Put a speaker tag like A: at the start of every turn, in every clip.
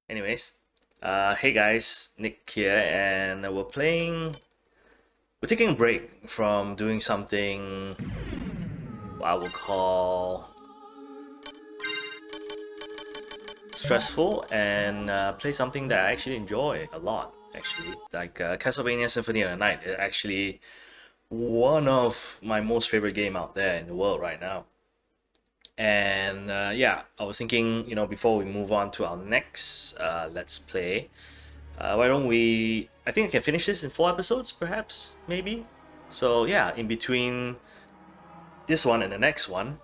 A: Anyways, hey guys, Nick here, and we're taking a break from doing something I would call stressful and play something that I actually enjoy a lot, actually. Like Castlevania Symphony of the Night is actually one of my most favorite game out there in the world right now. And yeah, I was thinking, before we move on to our next Let's Play, why don't we? I think I can finish this in 4 episodes, perhaps, maybe. So yeah, in between this one and the next one,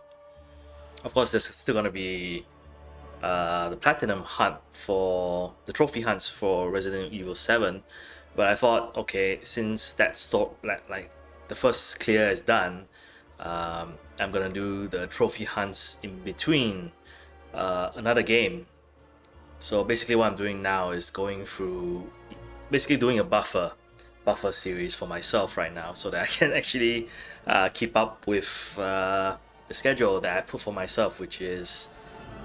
A: of course, there's still gonna be the platinum hunt for the trophy hunts for Resident Evil 7. But I thought, okay, since that like the first clear is done, I'm gonna do the trophy hunts in between another game. So basically what I'm doing now is going through, basically doing a buffer series for myself right now, so that I can actually keep up with the schedule that I put for myself, which is,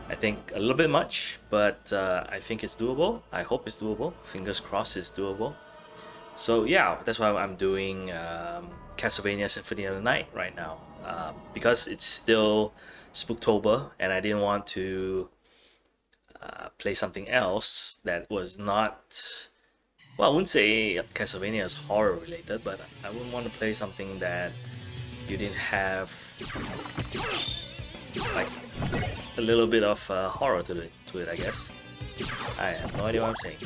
A: I think, a little bit much, but I think it's doable. I hope it's doable. Fingers crossed it's doable. So yeah, that's why I'm doing Castlevania Symphony of the Night right now, because it's still Spooktober, and I didn't want to play something else that was not, well, I wouldn't say Castlevania is horror related, but I wouldn't want to play something that you didn't have like a little bit of horror to it, I guess. I have no idea what I'm saying.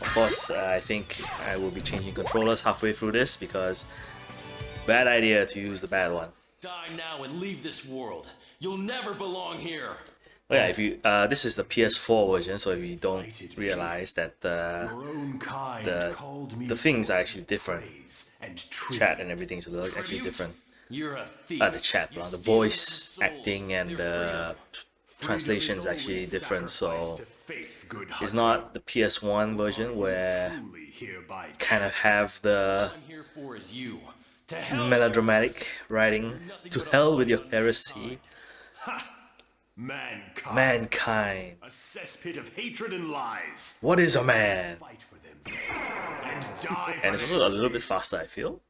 A: Of course, I think I will be changing controllers halfway through this, because bad idea to use the bad one.
B: Die now and leave this world. You'll never belong here.
A: Oh yeah, if you this is the PS4 version, so if you don't realize that the things are actually different, chat and everything is actually different.
B: You're a thief.
A: The chat, the voice acting and the translation is actually different. So it's not the PS1 version where kind of have the melodramatic writing. To hell with your heresy. Mankind.
C: A cesspit of hatred and lies.
A: What is a man?
C: Fight for them. And die
A: And it's also a little bit faster, I feel.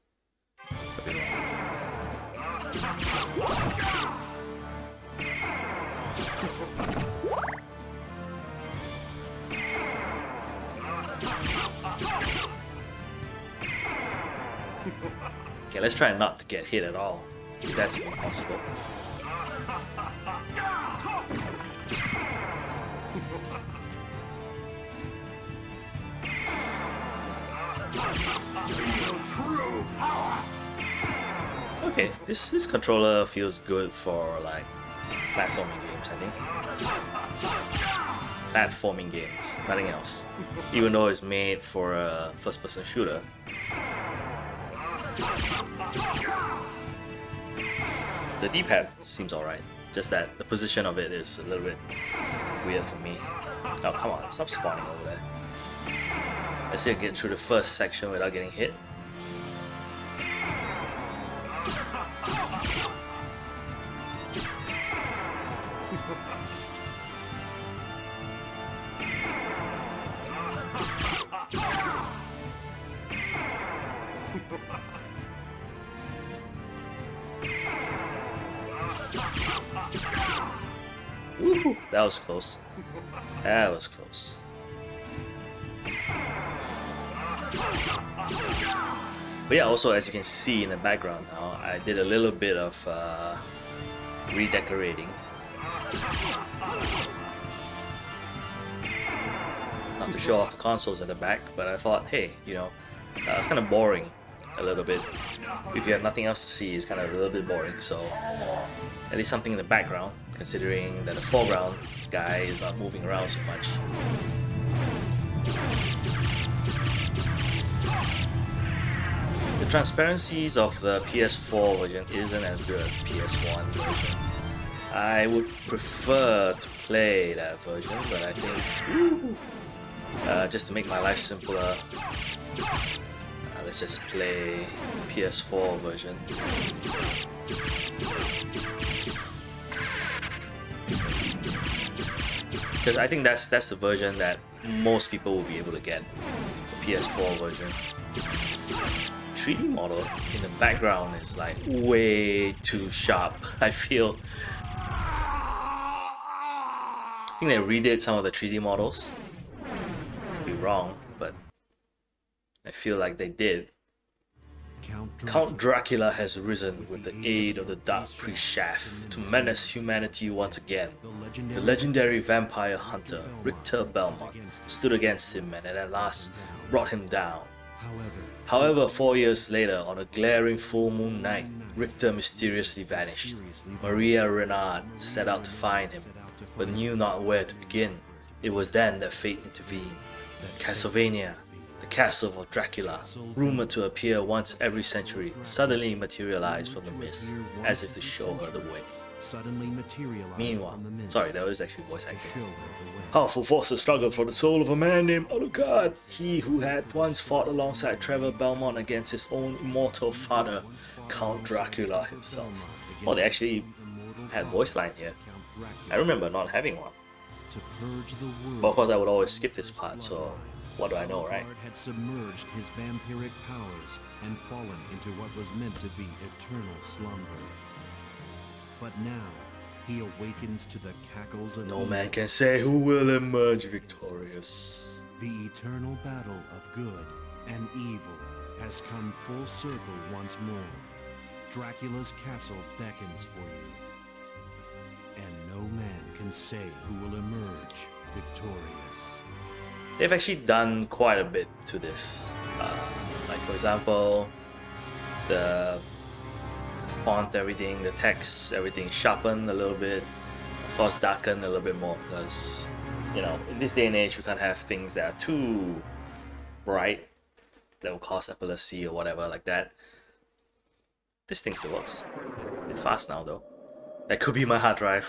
A: Okay, let's try not to get hit at all, if that's even possible. Okay, this controller feels good for like platforming games, I think. Platforming games, nothing else. Even though it's made for a first-person shooter. The D-pad seems alright, just that the position of it is a little bit weird for me. Oh, come on, stop spawning over there. Let's see if I get through the first section without getting hit. Woohoo! That was close. That was close. But yeah, also as you can see in the background now, I did a little bit of redecorating. Not to show off the consoles at the back, but I thought, hey, it's kind of boring a little bit. If you have nothing else to see, it's kind of a little bit boring, so at least something in the background, considering that the foreground guy is not moving around so much. The transparencies of the PS4 version isn't as good as PS1 version. I would prefer to play that version, but I think just to make my life simpler, let's just play PS4 version. Because I think that's the version that most people will be able to get the PS4 version. 3D model in the background is like way too sharp. I feel. I think they redid some of the 3D models. Could be wrong, but I feel like they did. Count Dracula has risen with the aid of the Dark Priest Shaft to menace humanity once again. The legendary vampire hunter Richter Belmont stood against him and at last brought him down. However, 4 years later, on a glaring full moon night, Richter mysteriously vanished. Maria Renard set out to find him, but knew not where to begin. It was then that fate intervened. Castlevania, the castle of Dracula, rumored to appear once every century, suddenly materialized from the mist, as if to show her the way. Meanwhile, sorry, that was actually voice acting. Powerful forces struggled for the soul of a man named Alucard, he who had once fought alongside Trevor Belmont against his own immortal father, Count Dracula himself. Oh, they actually had voice line here. I remember not having one. But of course I would always skip this part, so what do I know, right?
D: Had submerged his vampiric powers and fallen into what was meant to be eternal slumber. But now, he awakens to the cackles of
A: No
D: evil.
A: man can say who will emerge victorious.
D: The eternal battle of good and evil has come full circle once more. Dracula's castle beckons for you. And no man can say who will emerge victorious.
A: They've actually done quite a bit to this. Like for example, the font, everything, the text, everything sharpened a little bit. Of course, darkened a little bit more because, you know, in this day and age, we can't have things that are too bright that will cause epilepsy or whatever like that. This thing still works. It's fast now though. That could be my hard drive.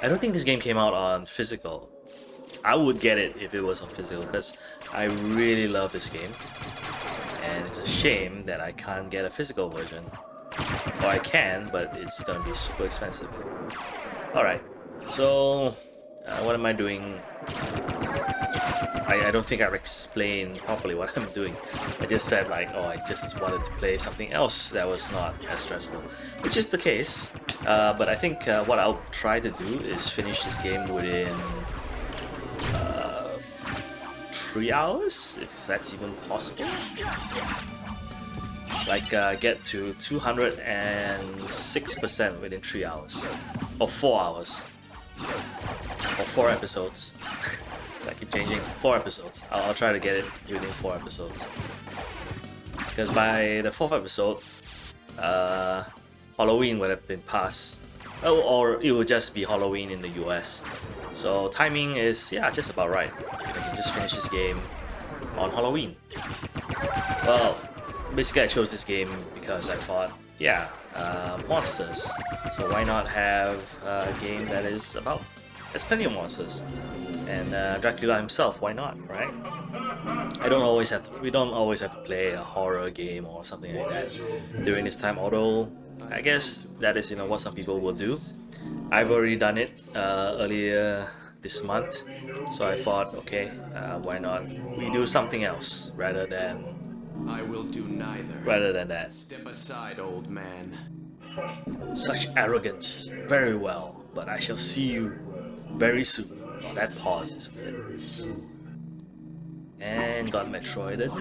A: I don't think this game came out on physical. I would get it if it was on physical because I really love this game. And it's a shame that I can't get a physical version. Or I can, but it's gonna be super expensive. Alright, so what am I doing? I don't think I've explained properly what I'm doing. I just said like, oh, I just wanted to play something else that was not as stressful, which is the case. But I think what I'll try to do is finish this game within 3 hours, if that's even possible. Like get to 206% within 3 hours, or 4 hours, or 4 episodes. I keep changing. 4 episodes. I'll try to get it within 4 episodes. Because by the 4th episode, Halloween would have been past. Oh, or it would just be Halloween in the US. So timing is, yeah, just about right. I can just finish this game on Halloween. Well, basically I chose this game because I thought, yeah, monsters. So why not have a game that is about, there's plenty of monsters. And Dracula himself, why not, right? We don't always have to play a horror game or something like that during this time, although I guess that is, you know, what some people will do. I've already done it earlier this month, so I thought, okay, why not we do something else rather than
E: I will do neither.
A: that.
E: Step aside, old man.
A: Such arrogance. Very well, but I shall see you very soon. Oh, that pause is weird. And got Metroided.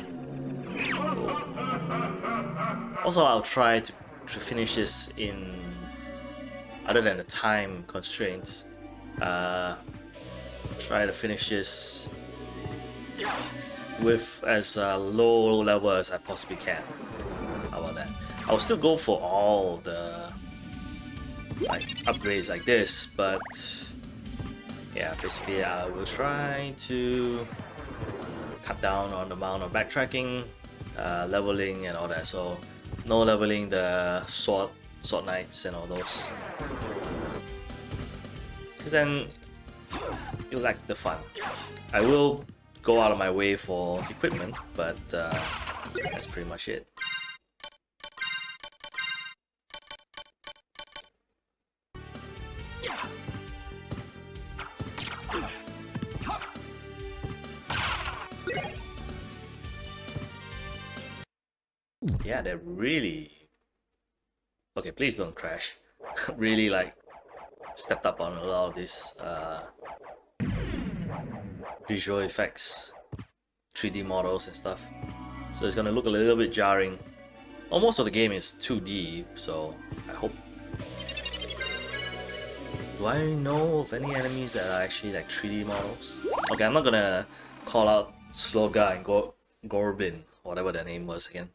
A: Cool. Also, I'll try to finish this in, other than the time constraints, try to finish this with as low level as I possibly can. How about that? I'll still go for all the like upgrades like this, but yeah, basically I will try to cut down on the amount of backtracking, leveling and all that. So no leveling the sword knights and all those, because then you lack the fun. I will go out of my way for equipment, but that's pretty much it. Yeah, they're really... Okay, please don't crash. Really like stepped up on a lot of these visual effects, 3D models and stuff. So it's gonna look a little bit jarring. Well, most of the game is 2D, so I hope... Do I know of any enemies that are actually like 3D models? Okay, I'm not gonna call out Sloga and Gorbin, whatever their name was again.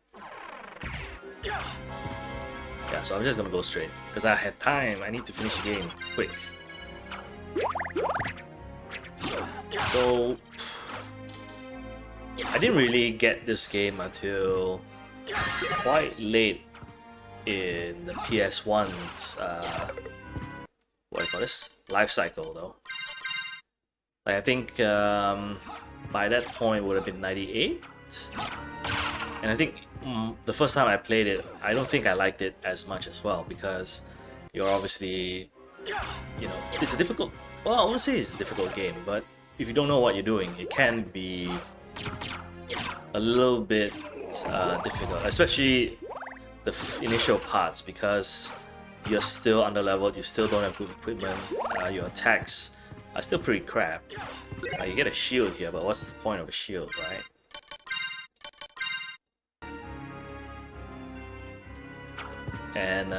A: Yeah, so I'm just gonna go straight, because I have time, I need to finish the game quick. So... I didn't really get this game until quite late in the PS1's what do you call this? Life cycle though. Like, I think by that point would have been 98, and I think the first time I played it, I don't think I liked it as much as well, because you're obviously, you know, it's a difficult, well, I wouldn't say it's a difficult game, but if you don't know what you're doing, it can be a little bit difficult, especially the initial parts, because you're still under leveled, you still don't have good equipment, your attacks are still pretty crap. You get a shield here, but what's the point of a shield, right? And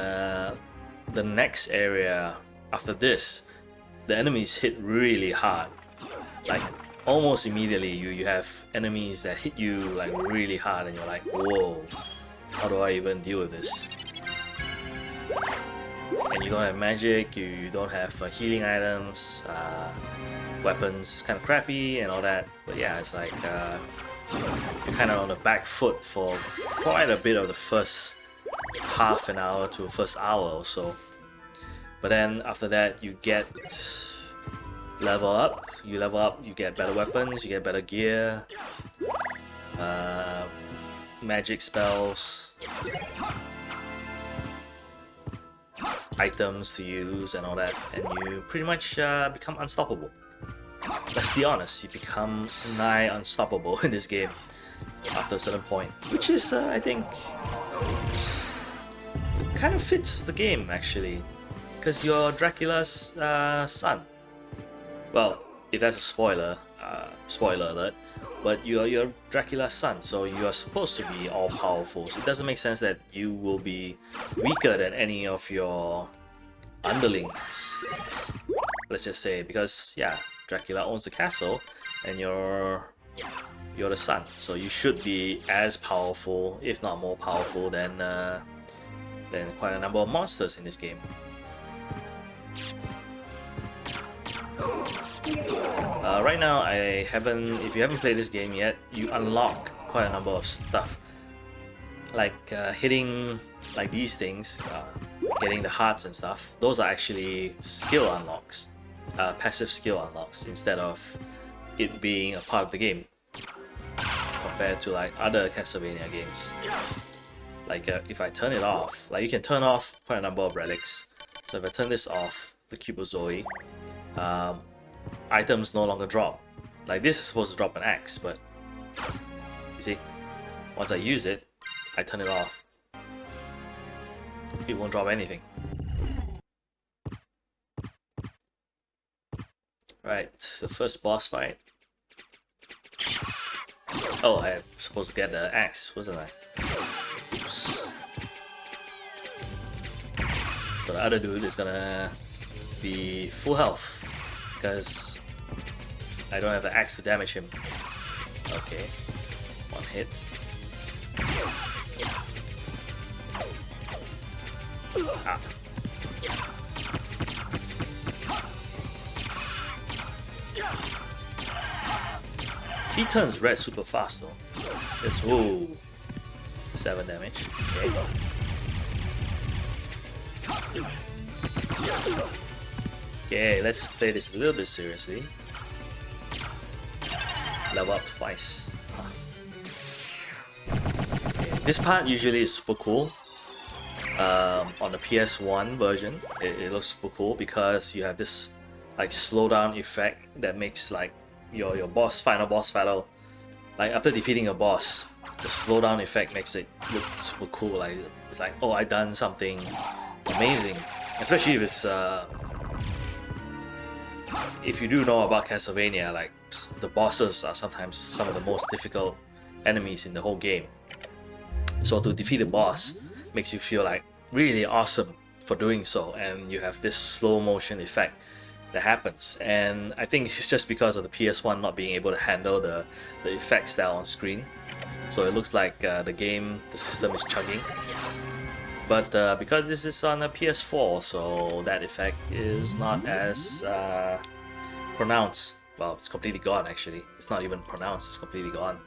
A: the next area after this, the enemies hit really hard. Like almost immediately you have enemies that hit you like really hard, and you're like, whoa, how do I even deal with this? And you don't have magic, you don't have healing items, weapons, it's kind of crappy and all that. But yeah, it's like you're kind of on the back foot for quite a bit of the first half an hour to the first hour or so. But then after that you get level up, you get better weapons, you get better gear, magic spells, items to use and all that, and you pretty much become unstoppable. Let's be honest, you become nigh unstoppable in this game after a certain point, which is, I think, kind of fits the game actually, because you're Dracula's son. Well, if that's a spoiler, spoiler alert, but you're Dracula's son, so you are supposed to be all-powerful, so it doesn't make sense that you will be weaker than any of your underlings, let's just say, because yeah, Dracula owns the castle and you're the son, so you should be as powerful, if not more powerful than quite a number of monsters in this game. Right now, if you haven't played this game yet, you unlock quite a number of stuff, like hitting like these things, getting the hearts and stuff. Those are actually skill unlocks, passive skill unlocks, instead of it being a part of the game, compared to like other Castlevania games. Like if I turn it off, like you can turn off quite a number of relics. So if I turn this off, the Cube of Zoe, items no longer drop. Like this is supposed to drop an axe, but you see, once I use it, I turn it off, it won't drop anything. Right, the first boss fight. Oh, I'm supposed to get the axe, wasn't I? Oops. So the other dude is gonna be full health, because I don't have the axe to damage him. Okay, one hit. Ah. He turns red super fast though. That's, whoa, 7 damage. Okay. Okay, let's play this a little bit seriously. Level up twice. Okay. This part usually is super cool. On the PS1 version, it looks super cool because you have this like slowdown effect that makes like your final boss battle, like after defeating a boss, the slowdown effect makes it look super cool. Like it's like, oh, I done something amazing. Especially if it's if you do know about Castlevania, like the bosses are sometimes some of the most difficult enemies in the whole game. So to defeat a boss makes you feel like really awesome for doing so, and you have this slow motion effect that happens. And I think it's just because of the PS1 not being able to handle the effects that are on screen. So it looks like the system is chugging. But because this is on a PS4, so that effect is not as pronounced. Well, it's completely gone actually. It's not even pronounced, it's completely gone.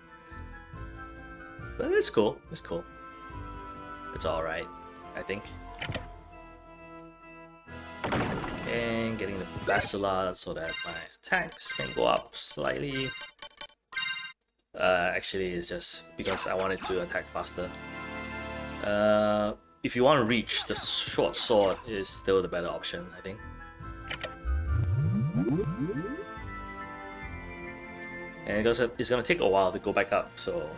A: But it's cool, it's cool. It's alright, I think. And getting the Bacilla so that my attacks can go up slightly. Actually, it's just because I wanted to attack faster. If you want to reach, the short sword is still the better option, I think. And it's gonna take a while to go back up, so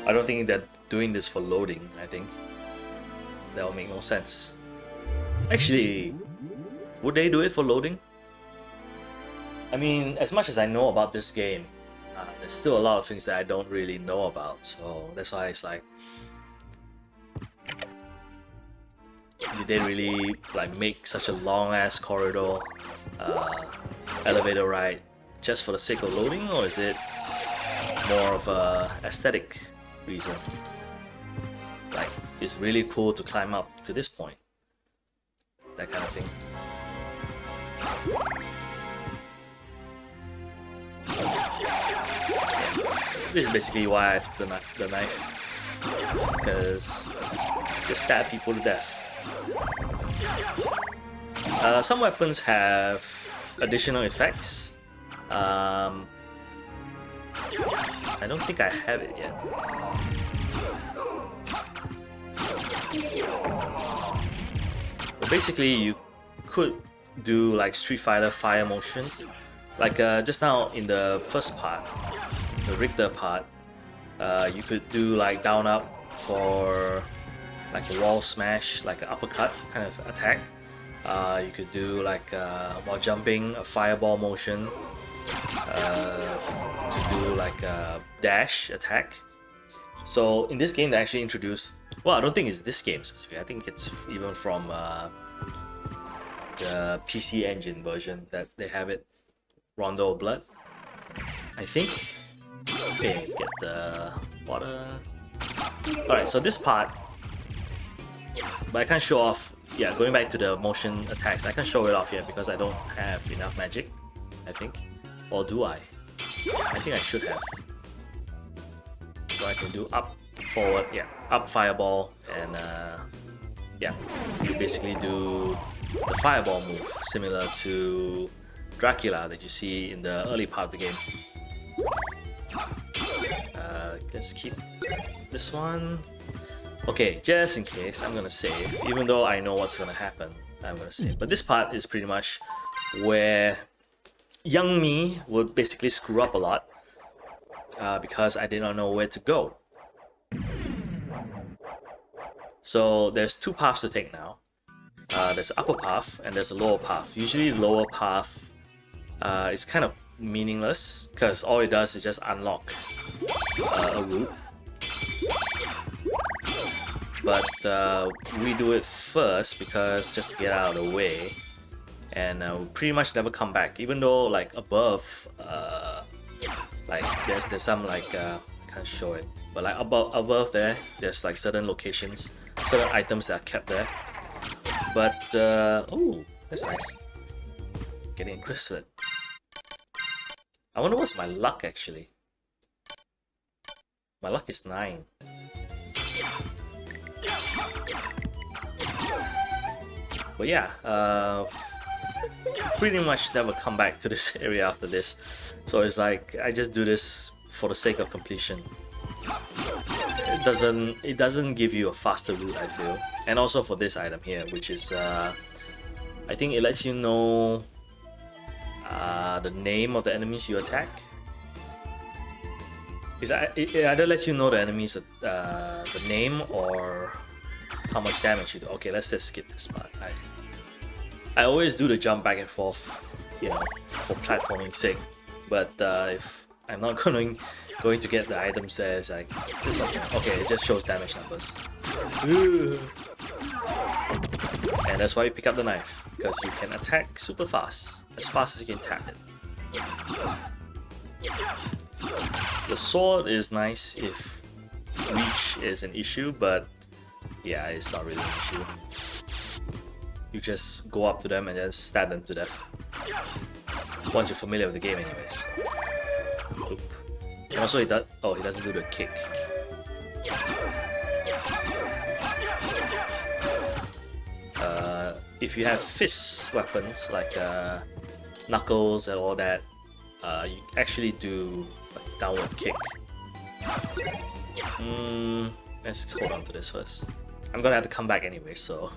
A: I don't think they're doing this for loading. I think that will make no sense. Actually, would they do it for loading? I mean, as much as I know about this game, there's still a lot of things that I don't really know about, so that's why it's like, did they really like make such a long ass corridor, elevator ride just for the sake of loading, or is it more of a aesthetic reason? Like, it's really cool to climb up to this point, that kind of thing. This is basically why I took the knife, because just stab people to death. Some weapons have additional effects. I don't think I have it yet. But basically, you could do like Street Fighter fire motions. Like just now in the first part, the Richter part, you could do like down up for like a wall smash, like an uppercut kind of attack. You could do like while jumping, a fireball motion, to do like a dash attack. So in this game they actually introduced, well, I don't think it's this game specifically, I think it's even from the PC Engine version that they have it, Rondo of Blood, I think. Okay, get the water. Alright, so this part, but I can't show off. Yeah, going back to the motion attacks, I can't show it off yet because I don't have enough magic, I think. Or do I? I think I should have. So I can do up, forward, yeah, up fireball, and yeah, you basically do the fireball move, similar to Dracula that you see in the early part of the game. Let's keep this one. Okay, just in case, I'm gonna save, even though I know what's gonna happen, I'm gonna save. But this part is pretty much where young me would basically screw up a lot because I did not know where to go. So there's two paths to take now. There's the upper path and there's a lower path. Usually the lower path is kind of meaningless because all it does is just unlock a route. But we do it first because just to get out of the way, and we pretty much never come back. Even though like above, like there's some like can't show it, but like above there, there's like certain locations, certain items that are kept there. But oh, that's nice. Getting a crystal. I wonder what's my luck actually. My luck is 9. But yeah, pretty much never come back to this area after this. So it's like I just do this for the sake of completion. It doesn't give you a faster route, I feel. And also for this item here, which is I think it lets you know the name of the enemies you attack. It either lets you know the enemy's the name or how much damage you do. Okay, let's just skip this part. I always do the jump back and forth, you know, for platforming sake. But if I'm not going to get the items there, it's like this one. Okay, it just shows damage numbers. Ooh. And that's why you pick up the knife, because you can attack super fast as you can tap it. The sword is nice if reach is an issue, but yeah, it's not really an issue. You just go up to them and just stab them to death. Once you're familiar with the game anyways. Oop. And also he doesn't do the kick. If you have fist weapons like knuckles and all that, you actually do a downward kick. Let's hold on to this first. I'm gonna have to come back anyway, so.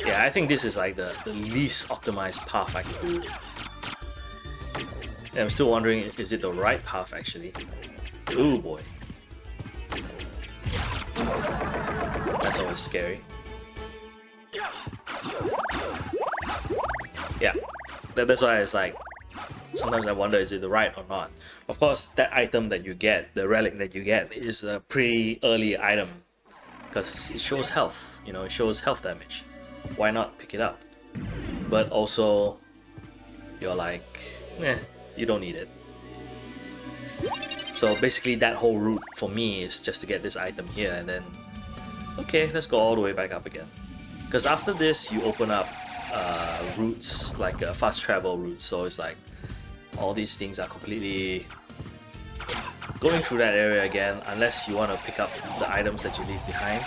A: Yeah, I think this is like the least optimized path I can do. And I'm still wondering, is it the right path actually? Ooh boy. That's always scary. Yeah, that's why it's like, sometimes I wonder, is it the right or not? Of course, that item that you get, the relic that you get, is a pretty early item. Because it shows health, you know, it shows health damage. Why not pick it up? But also, you're like, you don't need it. So basically that whole route for me is just to get this item here and then, okay, let's go all the way back up again. Because after this, you open up routes, like fast travel routes, so it's like, all these things are completely going through that area again, unless you want to pick up the items that you leave behind.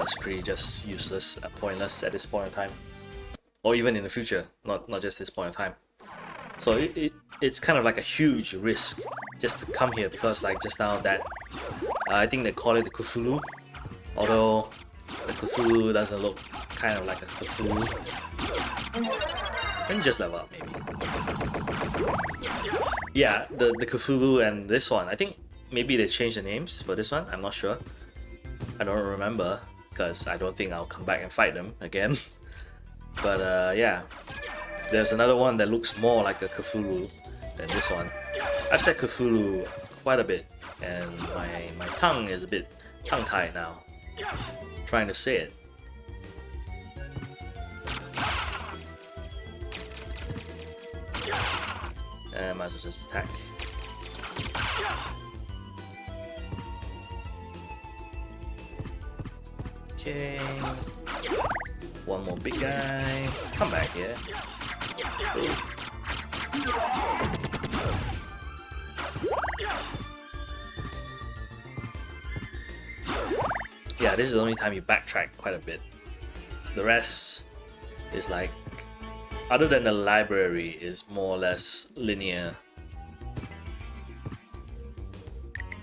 A: It's pretty just useless, pointless at this point in time, or even in the future, not just this point in time. So it's kind of like a huge risk just to come here, because like just now that I think they call it the Cthulhu, although the Cthulhu doesn't look kind of like a Cthulhu. Let me just level up maybe. Yeah, the Cthulhu and this one, I think maybe they changed the names for this one, I'm not sure. I don't remember, because I don't think I'll come back and fight them again. But yeah, there's another one that looks more like a Cthulhu than this one. I've said Cthulhu quite a bit, and my tongue is a bit tongue-tied now, trying to say it. And I might as well just attack. Okay. One more big guy. Come back here. Ooh. Yeah, this is the only time you backtrack quite a bit. The rest is like, other than the library, is more or less linear.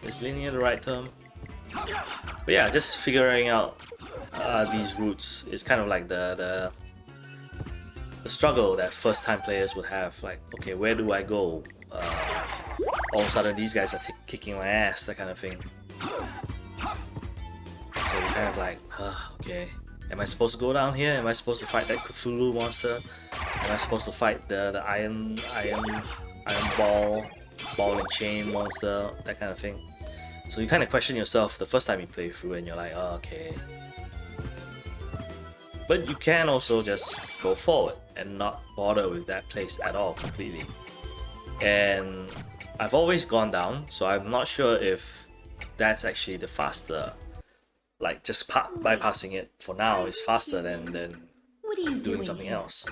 A: Is linear the right term? But yeah, just figuring out these routes is kind of like the struggle that first time players would have. Like, okay, where do I go? All of a sudden these guys are kicking my ass, that kind of thing. So you're kind of like, okay, am I supposed to go down here? Am I supposed to fight that Cthulhu monster? Am I supposed to fight the iron ball and chain monster, that kind of thing? So you kind of question yourself the first time you play through, and you're like, oh, okay. But you can also just go forward and not bother with that place at all completely. And I've always gone down, so I'm not sure if that's actually the faster. Like, just bypassing it for now is faster than
F: What are you
A: doing something else.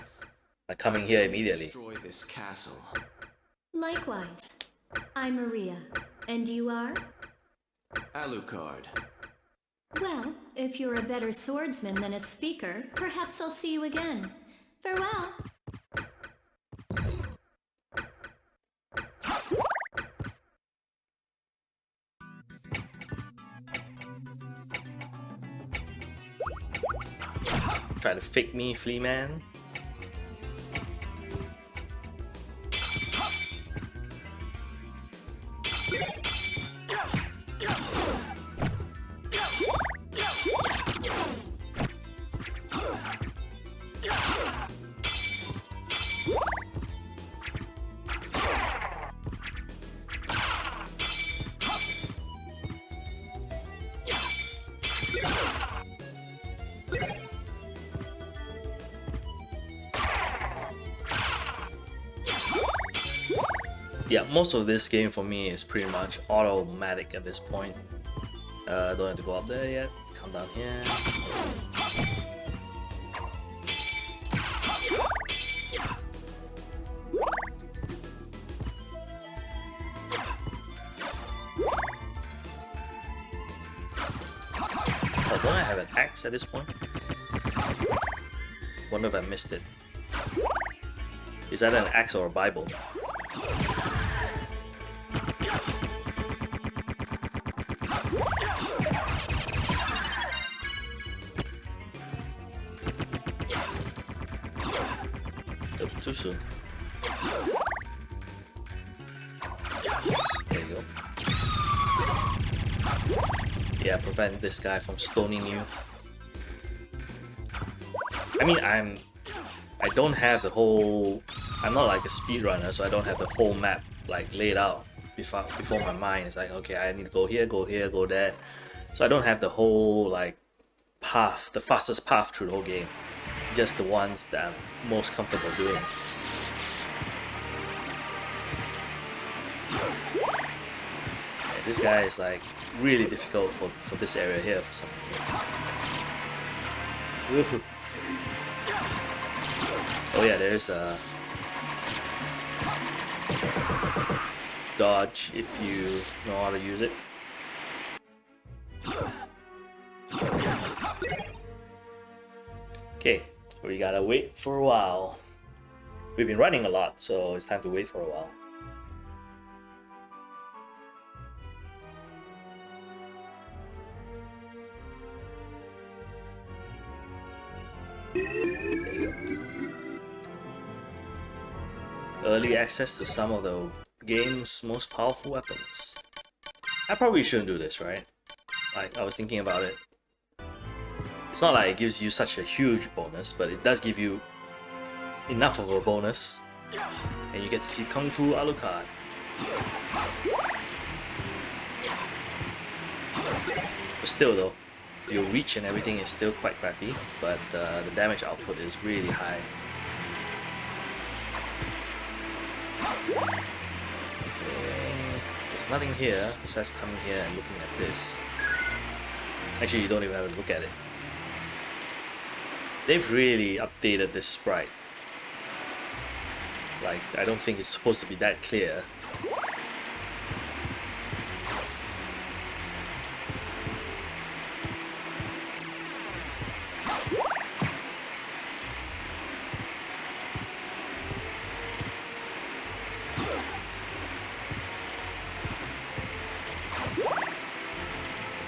A: Like coming here immediately.
E: Destroy this castle.
F: Likewise. I'm Maria. And you are?
E: Alucard.
F: Well, if you're a better swordsman than a speaker, perhaps I'll see you again. Farewell.
A: Try to fake me, flea man. yeah, most of this game for me is pretty much automatic at this point. Don't have to go up there yet. Come down here. Oh, don't I have an axe at this point? Wonder if I missed it. Is that an axe or a Bible? That's too soon. There you go. Yeah, prevent this guy from stoning you. I mean, I don't have the whole. I'm not like a speedrunner, so I don't have the whole map like laid out before my mind. It's like, okay, I need to go here, go here, go there. So I don't have the whole like path, the fastest path through the whole game. Just the ones that I'm most comfortable doing. Yeah, this guy is like really difficult for this area here for some reason. Oh yeah, there's a dodge if you know how to use it. Okay, we gotta wait for a while. We've been running a lot, so it's time to wait for a while. Early access to some of the game's most powerful weapons. I probably shouldn't do this, right? Like, I was thinking about it. It's not like it gives you such a huge bonus, but it does give you enough of a bonus. And you get to see Kung Fu Alucard. But still though, your reach and everything is still quite crappy, but the damage output is really high. Okay. There's nothing here besides coming here and looking at this. Actually, you don't even have to look at it. They've really updated this sprite. Like, I don't think it's supposed to be that clear.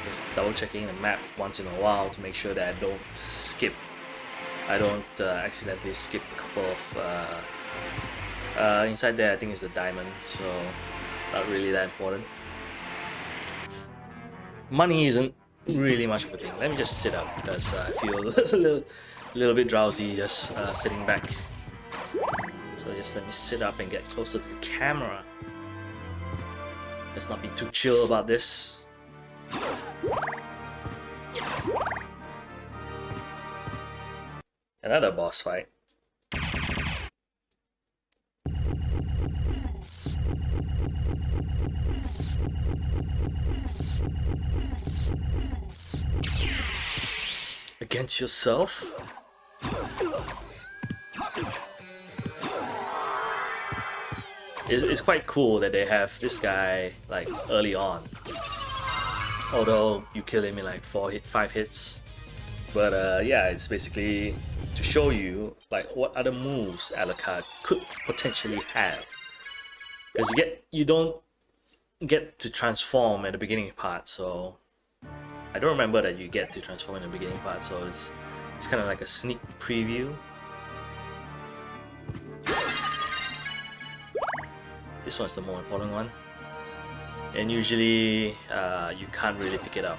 A: Just double checking the map once in a while to make sure that I don't skip. I don't accidentally skip a couple of inside there. I think it's a diamond, so not really that important. Money isn't really much of a thing. Let me just sit up because I feel a little bit drowsy just sitting back. So just let me sit up and get closer to the camera. Let's not be too chill about this. Another boss fight. Against yourself? It's quite cool that they have this guy like early on. Although you kill him in like 5 hits. But yeah, it's basically to show you like what other moves Alucard could potentially have. Because you don't get to transform at the beginning part, so I don't remember that you get to transform in the beginning part, so it's kind of like a sneak preview. This one's the more important one, and usually you can't really pick it up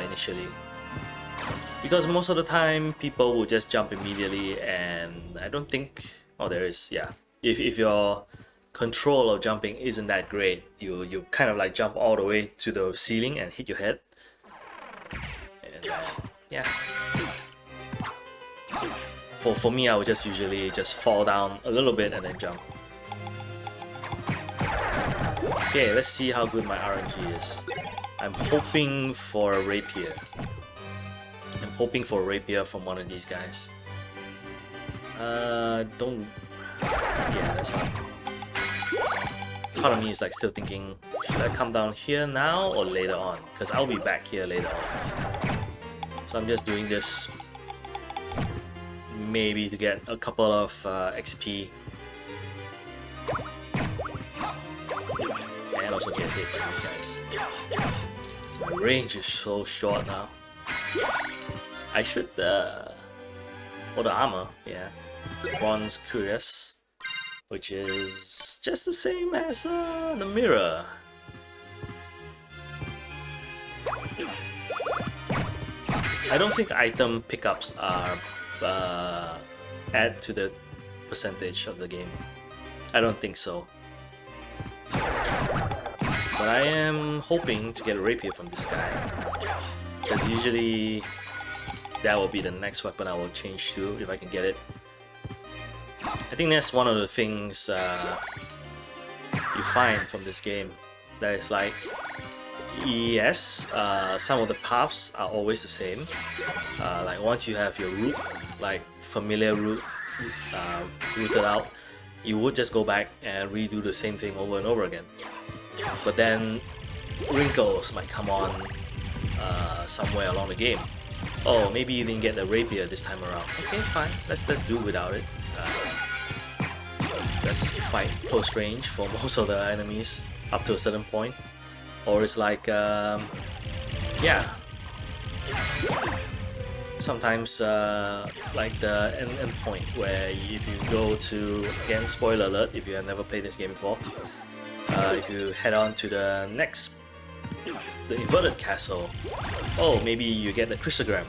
A: initially, because most of the time people will just jump immediately, and I don't think, oh there is, yeah, if your control of jumping isn't that great, you kind of like jump all the way to the ceiling and hit your head, and yeah. For me, I would just usually just fall down a little bit and then jump. Okay, let's see how good my RNG is. I'm hoping for a rapier. I'm hoping for a rapier from one of these guys. Don't... Yeah, that's right. Part of me is like still thinking, should I come down here now or later on? Because I'll be back here later on. So I'm just doing this maybe to get a couple of XP. And also get hit by these guys. My range is so short now. I should... Oh, the armor, yeah. Bronze Cuirass, which is just the same as the mirror. I don't think item pickups are add to the percentage of the game. I don't think so. But I am hoping to get a rapier from this guy, because usually that will be the next weapon I will change to if I can get it. I think that's one of the things you find from this game. That is like, yes, some of the paths are always the same. Like once you have your route, like familiar route routed out, you would just go back and redo the same thing over and over again. But then wrinkles might come on somewhere along the game. Oh, maybe you didn't get the rapier this time around. Okay, fine. Let's do without it. Let's fight close range for most of the enemies up to a certain point. Or it's like, yeah. Sometimes like the end point where if you go to, again, spoiler alert if you have never played this game before, if you head on to the next, the inverted castle, oh, maybe you get the cryptogram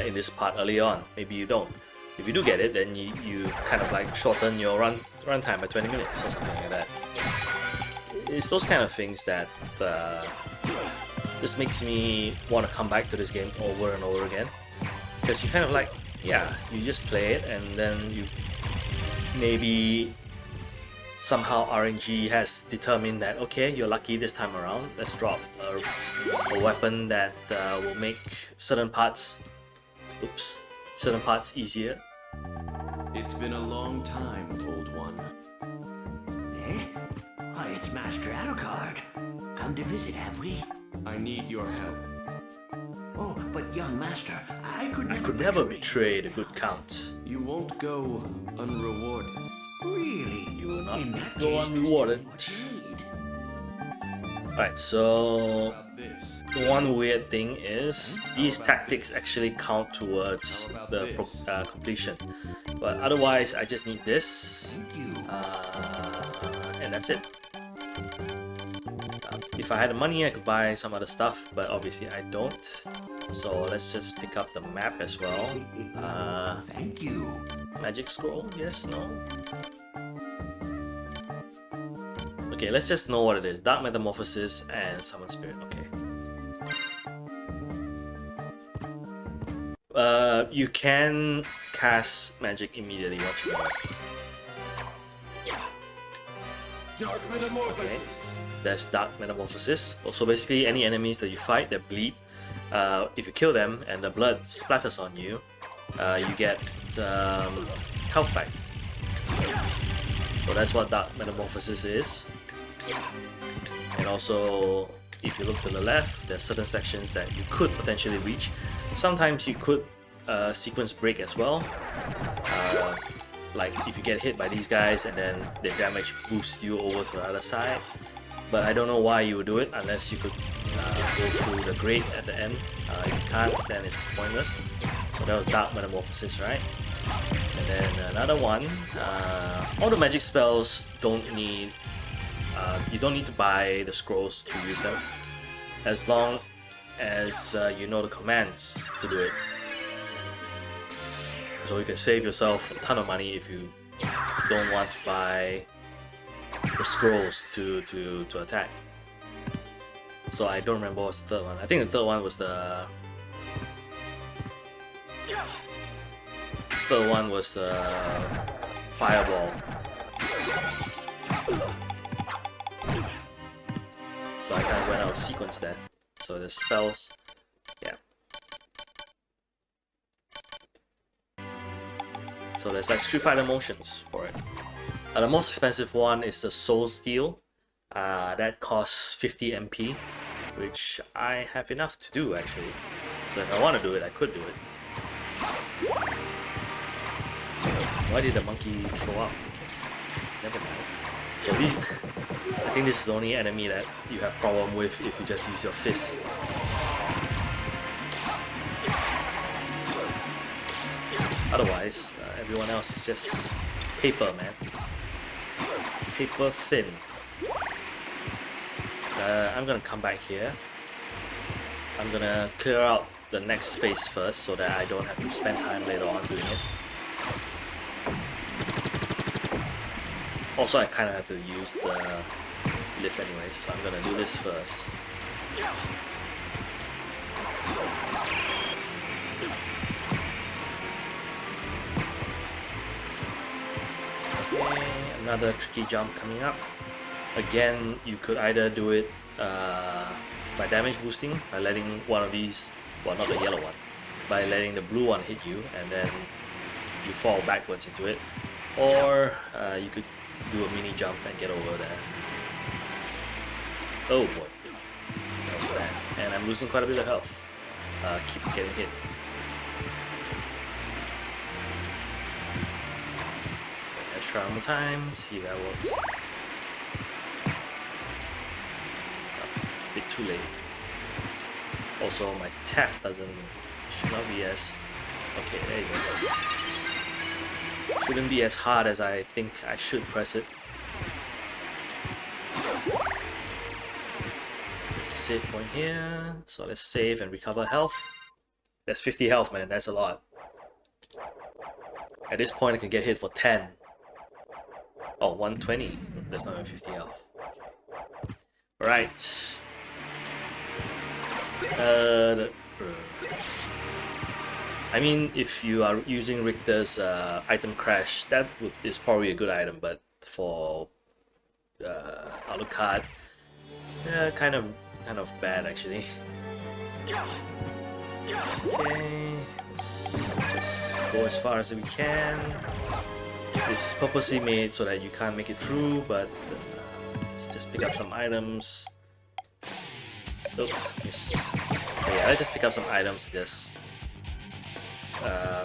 A: in this part early on, maybe you don't. If you do get it, then you kind of like shorten your run time by 20 minutes or something like that. It's those kind of things that just makes me want to come back to this game over and over again, because you kind of like, yeah, you just play it and then you maybe somehow RNG has determined that, okay, you're lucky this time around, let's drop a weapon that will make certain parts easier.
E: It's been a long time, old one.
G: Eh? Why, it's Master Alucard. Come to visit, have we?
E: I need your help.
G: Oh, but young Master, I could
A: Never betray the good count.
E: You won't go unrewarded.
G: Really?
A: You will not
G: In that
A: go
G: case,
A: unrewarded.
G: just do what you need.
A: Alright, so
E: About this.
A: one weird thing is these tactics actually count towards the completion, but otherwise I just need this,
G: Thank you.
A: and that's it. If I had the money I could buy some other stuff, but obviously I don't, so let's just pick up the map as well.
G: Thank you.
A: Magic scroll, yes, no? Okay, let's just know what it is. Dark Metamorphosis and Summon Spirit, okay. You can cast magic immediately once you want. Okay, that's Dark Metamorphosis. Also, basically, any enemies that you fight that bleed, if you kill them and the blood splatters on you, you get health back. So that's what Dark Metamorphosis is. And also, if you look to the left, there's certain sections that you could potentially reach. Sometimes you could sequence break as well. Like if you get hit by these guys and then the damage boosts you over to the other side. But I don't know why you would do it unless you could go through the grate at the end. If you can't, then it's pointless. So that was Dark Metamorphosis, right? And then another one, all the magic spells don't need, you don't need to buy the scrolls to use them, as long as you know the commands to do it. So you can save yourself a ton of money if you don't want to buy the scrolls to attack. So I don't remember what's the third one. I think the third one was the fireball. So I kind of went out of sequence there. So the spells, yeah. So there's like Street Fighter motions for it. The most expensive one is the Soul Steel. That costs 50 MP, which I have enough to do actually. So if I want to do it, I could do it. Why did the monkey throw up? Okay, never mind. So these, I think this is the only enemy that you have problem with if you just use your fists. Otherwise, everyone else is just paper, man. Paper thin. I'm gonna come back here. I'm gonna clear out the next space first so that I don't have to spend time later on doing it. Also, I kind of have to use the lift anyway, so I'm gonna do this first. Okay, another tricky jump coming up. Again, you could either do it by damage boosting, by letting one of these, well, not the yellow one, by letting the blue one hit you and then you fall backwards into it, or you could do a mini jump and get over there. Oh boy, that was bad, and I'm losing quite a bit of health. Keep getting hit. Let's try one more time, see if that works. A bit too late. Also, my tap should not be as... Okay, there you go. Shouldn't be as hard as I think I should press it. There's a save point here, so let's save and recover health. That's 50 health, man, that's a lot. At this point I can get hit for 10. Oh, 120. That's not even 50 health. Right. I mean, if you are using Richter's item crash, that is probably a good item, but for Alucard, kind of bad actually. Okay, let's just go as far as we can. It's purposely made so that you can't make it through, but let's just pick up some items. Oh, yes. Okay, yeah, let's just pick up some items and just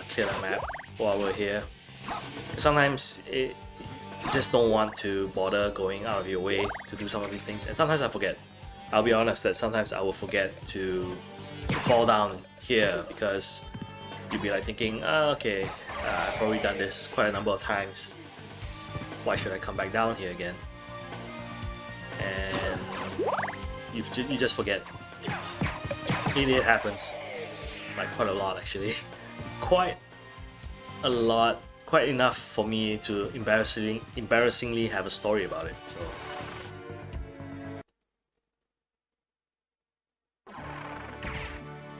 A: clear the map while we're here. Sometimes you just don't want to bother going out of your way to do some of these things, and sometimes I forget. I'll be honest that sometimes I will forget to fall down here because you'll be like thinking, oh, okay, I've probably done this quite a number of times. Why should I come back down here again? And you just forget. It happens, like quite a lot actually. Quite a lot, quite enough for me to embarrassingly have a story about it. So,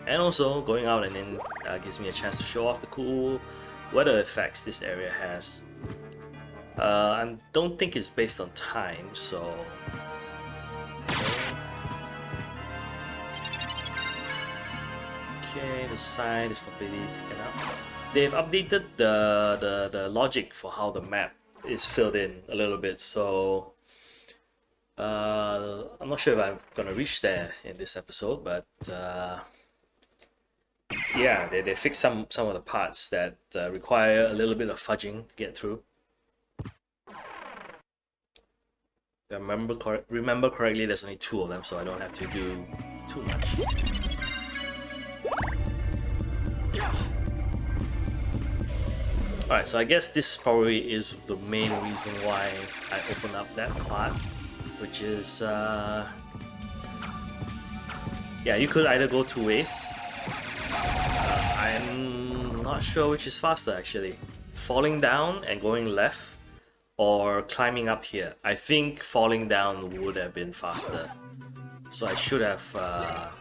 A: and also going out and in gives me a chance to show off the cool weather effects this area has. I don't think it's based on time, so. Okay, the sign is completely taken out. They've updated the logic for how the map is filled in a little bit, so I'm not sure if I'm gonna reach there in this episode, but yeah, they fixed some of the parts that require a little bit of fudging to get through. If I remember correctly, there's only 2 of them, so I don't have to do too much. Alright, so I guess this probably is the main reason why I opened up that part, which is, yeah, you could either go 2 ways. I'm not sure which is faster actually. Falling down and going left, or climbing up here. I think falling down would have been faster. So I should have, what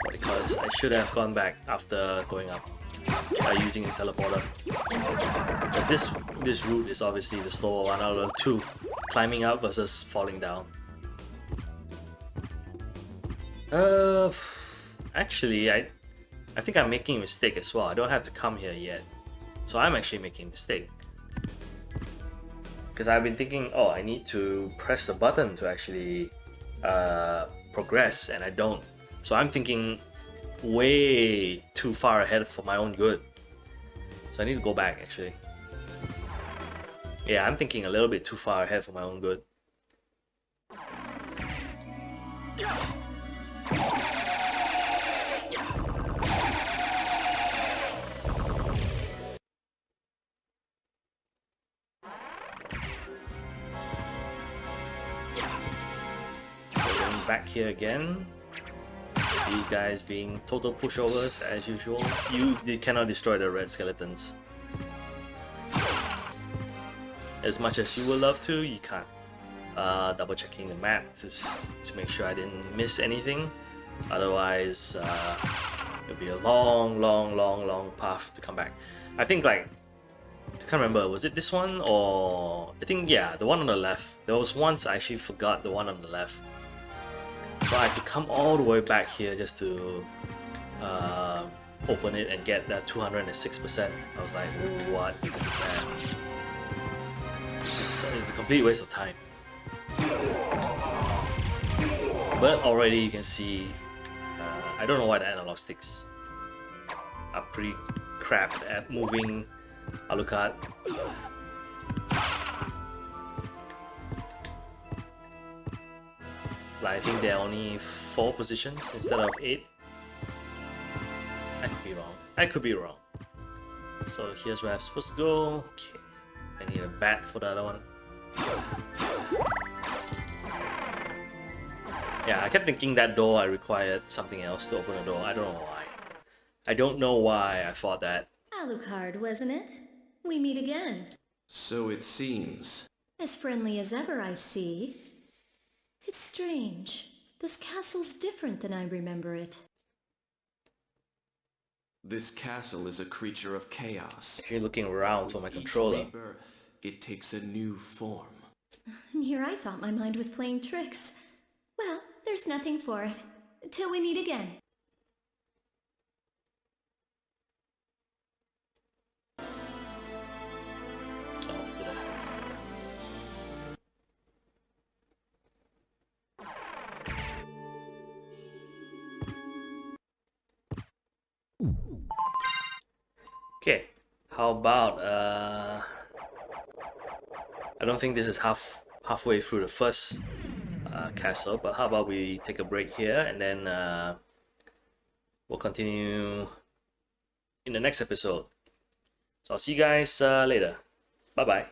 A: do you call this? I should have gone back after going up. Using a teleporter. But this route is obviously the slower one out of the 2, climbing up versus falling down. Uh, actually, I think I'm making a mistake as well. I don't have to come here yet, so I'm actually making a mistake. Because I've been thinking, oh, I need to press the button to actually progress, and I don't. So I'm thinking way too far ahead for my own good. So I need to go back actually. Yeah, I'm thinking a little bit too far ahead for my own good. Going back here again. These guys being total pushovers as usual. You cannot destroy the red skeletons. As much as you would love to, you can't. Double checking the map to make sure I didn't miss anything. Otherwise, it'll be a long path to come back. I think like, I can't remember, was it this one or I think yeah, the one on the left. There was once I actually forgot the one on the left. So I had to come all the way back here just to open it and get that 206%. I was like, what is that? It's a complete waste of time. But already you can see, I don't know why the analog sticks are pretty crap at moving Alucard. Like, I think there are only 4 positions instead of 8. I could be wrong. I could be wrong. So here's where I'm supposed to go. Okay. I need a bat for the other one. Yeah, I kept thinking that door I required something else to open the door. I don't know why. I don't know why I thought that.
F: Alucard, wasn't it? We meet again.
E: So it seems.
F: As friendly as ever, I see. It's strange. This castle's different than I remember it.
E: This castle is a creature of chaos.
A: Actually looking around for my
E: With each
A: controller.
E: rebirth, it takes a new form.
F: And here I thought my mind was playing tricks. Well, there's nothing for it. Till we meet again.
A: Oh, good. Okay, how about I don't think this is halfway through the first castle, but how about we take a break here and then we'll continue in the next episode. So I'll see you guys later. Bye bye.